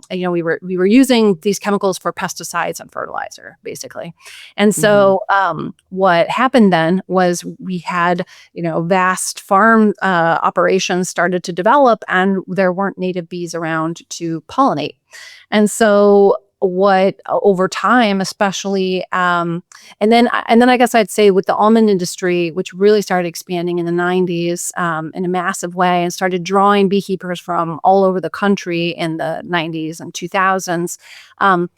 We were using these chemicals for pesticides and fertilizer, basically. And Mhm. so, what happened then was we had, vast farm operations started to develop, and there weren't native bees around to pollinate. And so, what over time, especially, and then I guess I'd say with the almond industry, which really started expanding in the 90s in a massive way, and started drawing beekeepers from all over the country in the 90s and 2000s. Um,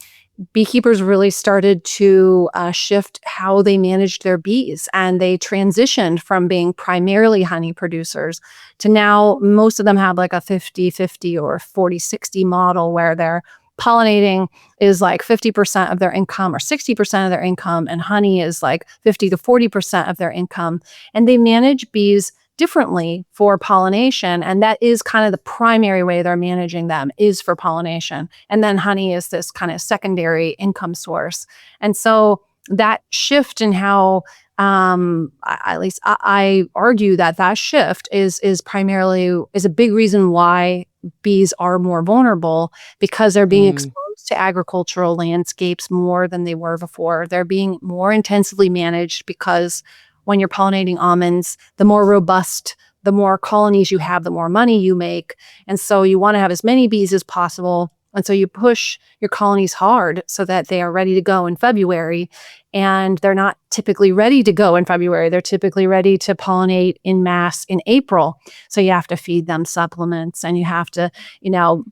beekeepers really started to shift how they managed their bees. And they transitioned from being primarily honey producers to now most of them have like a 50-50 or 40-60 model where they're pollinating is like 50% of their income or 60% of their income, and honey is like 50 to 40% of their income. And they manage bees differently for pollination. And that is kind of the primary way they're managing them is for pollination. And then honey is this kind of secondary income source. And so that shift in how at least I argue that that shift is primarily is a big reason why bees are more vulnerable because they're being Mm, exposed to agricultural landscapes more than they were before. They're being more intensively managed because when you're pollinating almonds, the more robust, the more colonies you have, the more money you make. And so you want to have as many bees as possible. And so you push your colonies hard so that they are ready to go in February. And they're not typically ready to go in February. They're typically ready to pollinate in mass in April. So you have to feed them supplements and you have to, you know,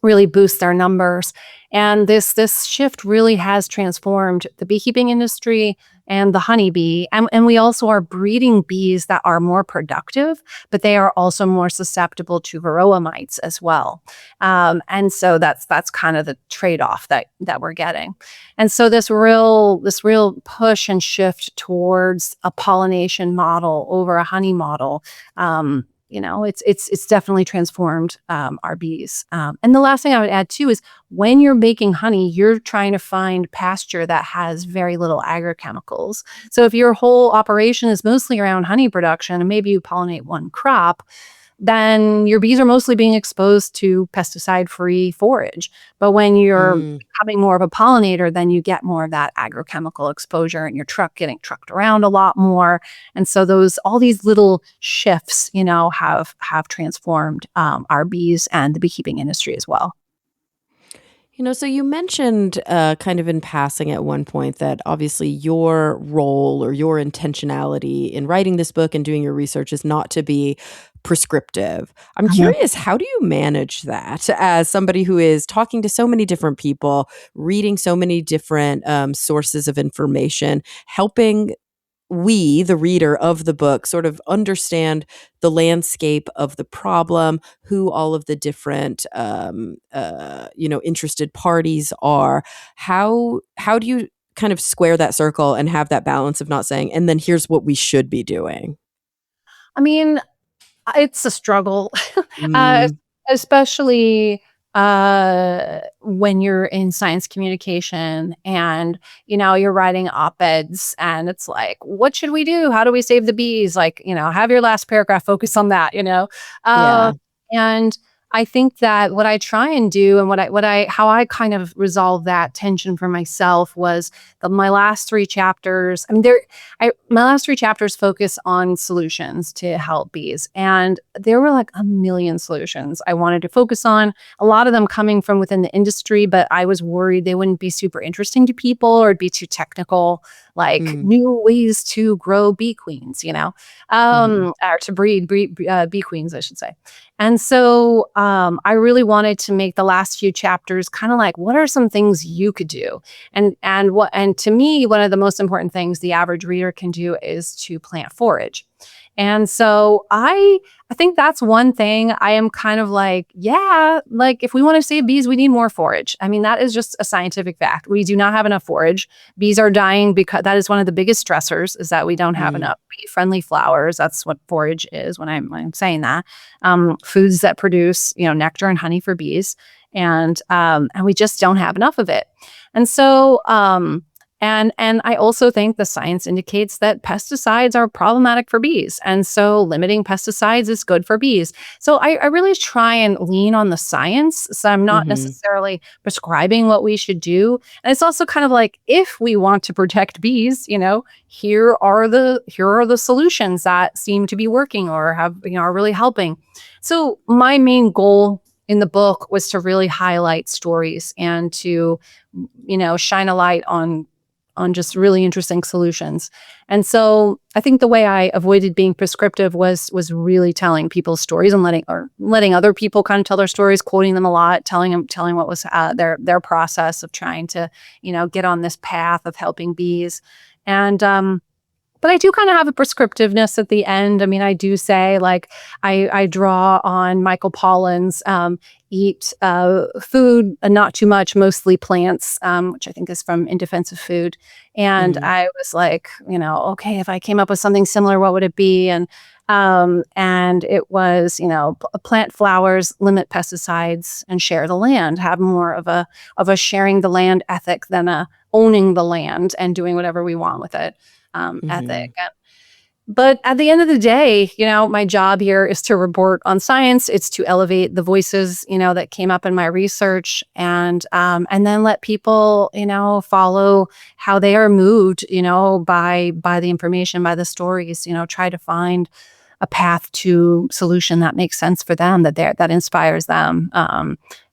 really boost their numbers. And this shift really has transformed the beekeeping industry and the honeybee. And we also are breeding bees that are more productive, but they are also more susceptible to varroa mites as well. And so that's kind of the trade-off that we're getting. And so this real push and shift towards a pollination model over a honey model, it's definitely transformed our bees. And the last thing I would add too is when you're making honey, you're trying to find pasture that has very little agrochemicals. So if your whole operation is mostly around honey production and maybe you pollinate one crop, then your bees are mostly being exposed to pesticide-free forage. But when you're mm. becoming more of a pollinator, then you get more of that agrochemical exposure and your truck getting trucked around a lot more. And so all these little shifts, have transformed our bees and the beekeeping industry as well. So you mentioned kind of in passing at one point that obviously your role or your intentionality in writing this book and doing your research is not to be prescriptive. I'm curious, how do you manage that as somebody who is talking to so many different people, reading so many different sources of information, helping we, the reader of the book, sort of understand the landscape of the problem, who all of the different, interested parties are. How do you kind of square that circle and have that balance of not saying, and then here's what we should be doing? I mean, it's a struggle, uh, Mm, especially when you're in science communication and you're writing op-eds and it's like, what should we do? How do we save the bees? Like, have your last paragraph focus on that. Uh, yeah. and I think that what I try and do and how I kind of resolve that tension for myself was my last three chapters. I mean, my last three chapters focus on solutions to help bees. And there were like a million solutions I wanted to focus on, a lot of them coming from within the industry, but I was worried they wouldn't be super interesting to people or it'd be too technical, like Mm, new ways to grow bee queens, mhm. or to breed bee queens, I should say. And so I really wanted to make the last few chapters kind of like, what are some things you could do? And to me, one of the most important things the average reader can do is to plant forage. And so I think that's one thing I am kind of like, yeah, like if we want to save bees, we need more forage. I mean, that is just a scientific fact. We do not have enough forage. Bees are dying because that is one of the biggest stressors is that we don't have Mm. enough bee-friendly flowers. That's what forage is when I'm saying that. Foods that produce, nectar and honey for bees. And we just don't have enough of it. And so and I also think the science indicates that pesticides are problematic for bees. And so limiting pesticides is good for bees. So I really try and lean on the science. So I'm not Mhm. necessarily prescribing what we should do. And it's also kind of like if we want to protect bees, here are the solutions that seem to be working or are really helping. So my main goal in the book was to really highlight stories and to shine a light on just really interesting solutions. And so I think the way I avoided being prescriptive was really telling people's stories and letting other people kind of tell their stories, quoting them a lot, telling what was their process of trying to, get on this path of helping bees. And but I do kind of have a prescriptiveness at the end. I mean, I do say, like, I draw on Michael Pollan's eat food, not too much, mostly plants, which I think is from In Defense of Food. And Mhm. I was like, okay, if I came up with something similar, what would it be? And it was, plant flowers, limit pesticides, and share the land. Have more of a sharing the land ethic than a owning the land and doing whatever we want with it ethic. Mhm. But at the end of the day, my job here is to report on science. It's to elevate the voices, that came up in my research, and then let people, follow how they are moved, by the information, by the stories. Try to find a path to solution that makes sense for them, that inspires them.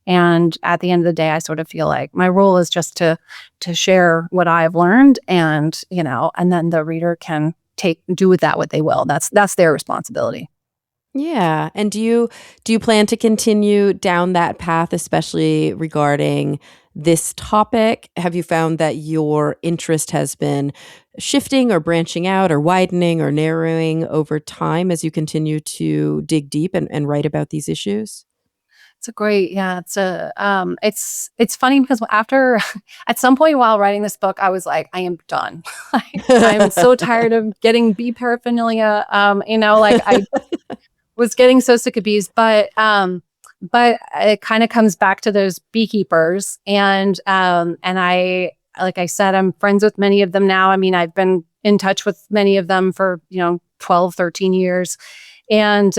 And at the end of the day, I sort of feel like my role is just to share what I've learned, and then the reader can do with that what they will. That's their responsibility. Yeah, and do you plan to continue down that path, especially regarding this topic? Have you found that your interest has been shifting or branching out or widening or narrowing over time as you continue to dig deep and write about these issues? It's funny because after at some point while writing this book, I was like, I am done. I'm so tired of getting bee paraphernalia. Like I was getting so sick of bees, but it kind of comes back to those beekeepers, and I, like I said, I'm friends with many of them now. I mean, I've been in touch with many of them for 12, 13 years, and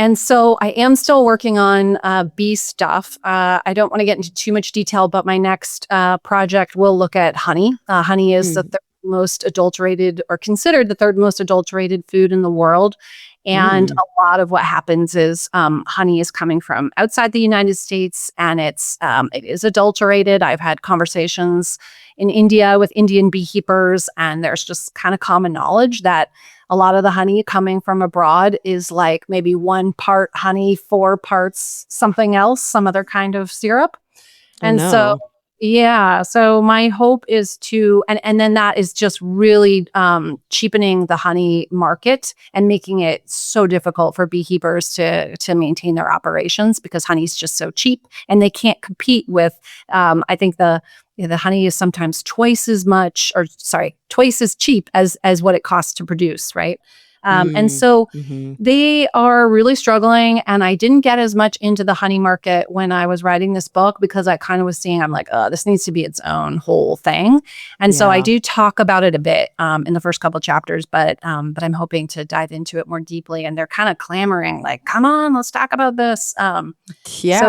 and so I am still working on bee stuff. I don't want to get into too much detail, but my next project will look at honey. Honey is the Mm, third most adulterated, or considered the third most adulterated food in the world. And mm, a lot of what happens is honey is coming from outside the United States, and it is adulterated. I've had conversations in India with Indian beekeepers, and there's just kind of common knowledge that a lot of the honey coming from abroad is like maybe 1 part honey, 4 parts something else, some other kind of syrup. oh, And so, no. yeah, so my hope is and then that is just really cheapening the honey market and making it so difficult for beekeepers to maintain their operations, because honey is just so cheap and they can't compete with. I think the honey is sometimes twice as much, or sorry, twice as cheap as what it costs to produce, right? And Mm, so mhm. they are really struggling. And I didn't get as much into the honey market when I was writing this book, because I kind of was seeing, I'm like, this needs to be its own whole thing. And so I Yeah. do talk about it a bit in the first couple chapters, but I'm hoping to dive into it more deeply. And they're kind of clamoring, like, come on, let's talk about this. So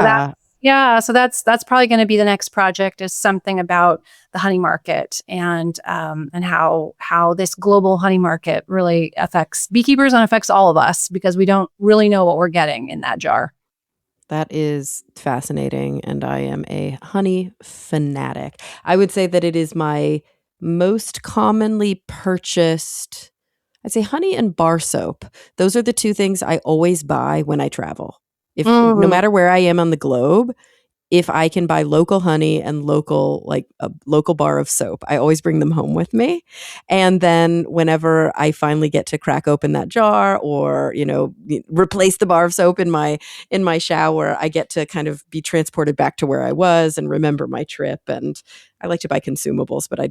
that Yeah. yeah, so that's probably going to be the next project, is something about the honey market, and how this global honey market really affects beekeepers and affects all of us, because we don't really know what we're getting in that jar. That is fascinating, and I am a honey fanatic. I would say that it is my most commonly purchased. I'd say honey and bar soap. Those are the 2 things I always buy when I travel. If no Mhm. matter where I am on the globe, if I can buy local honey and a local bar of soap, I always bring them home with me. And then whenever I finally get to crack open that jar or, replace the bar of soap in my shower, I get to kind of be transported back to where I was and remember my trip. And I like to buy consumables, but I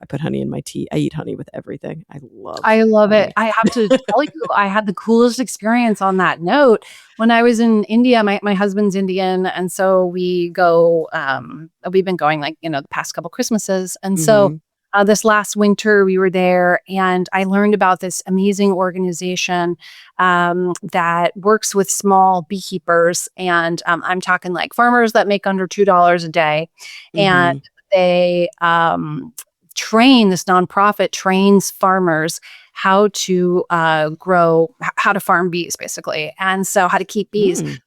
put honey in my tea. I eat honey with everything. I love I love it. honey. I have to tell you, I had the coolest experience on that note when I was in India. My husband's Indian, and so we've been going, like, the past couple Christmases. And so Mhm. this last winter we were there, and I learned about this amazing organization that works with small beekeepers. And I'm talking like farmers that make under $2 a day. And Mhm. they this nonprofit trains farmers how to how to farm bees, basically, and so how to keep bees. Mm.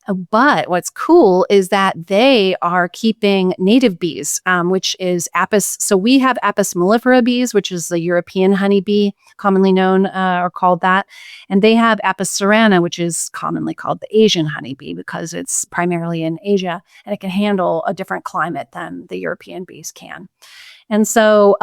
But what's cool is that they are keeping native bees, which is Apis. So we have Apis mellifera bees, which is the European honeybee, commonly known or called that. And they have Apis cerana, which is commonly called the Asian honeybee because it's primarily in Asia and it can handle a different climate than the European bees can. And so,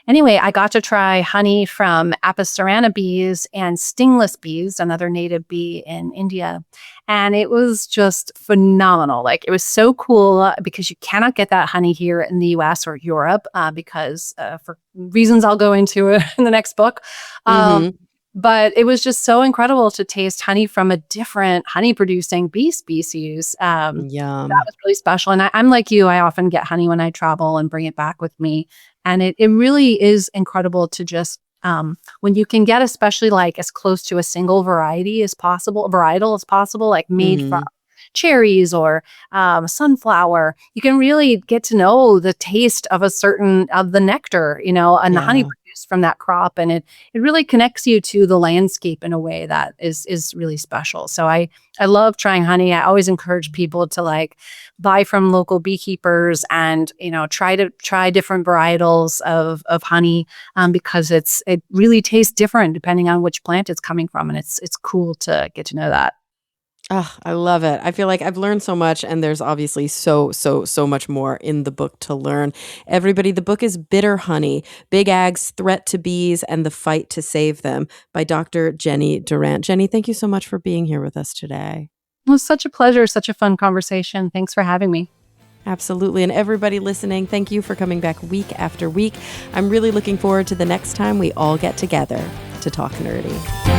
anyway, I got to try honey from Apis cerana bees and stingless bees, another native bee in India. And it was just phenomenal. Like, it was so cool because you cannot get that honey here in the US or Europe because for reasons I'll go into in the next book. Um, Mhm. but it was just so incredible to taste honey from a different honey producing bee species. That Yum. was really special. And I'm like you, I often get honey when I travel and bring it back with me. And it really is incredible to just, when you can get especially like as close to a single variety as possible, varietal as possible, like made from Mhm. cherries or sunflower, you can really get to know the taste of of the nectar, and the honey Yeah. produced from that crop. And it really connects you to the landscape in a way that is really special. So I love trying honey. I always encourage people to like buy from local beekeepers and try different varietals of honey because it really tastes different depending on which plant it's coming from, and it's cool to get to know that. Ah, I love it. I feel like I've learned so much, and there's obviously so much more in the book to learn. Everybody, the book is Bitter Honey: Big Ag's Threat to Bees and the Fight to Save Them by Dr. Jennie Durant. Jennie, thank you so much for being here with us today. It was such a pleasure, such a fun conversation. Thanks for having me. Absolutely. And everybody listening, thank you for coming back week after week. I'm really looking forward to the next time we all get together to talk nerdy.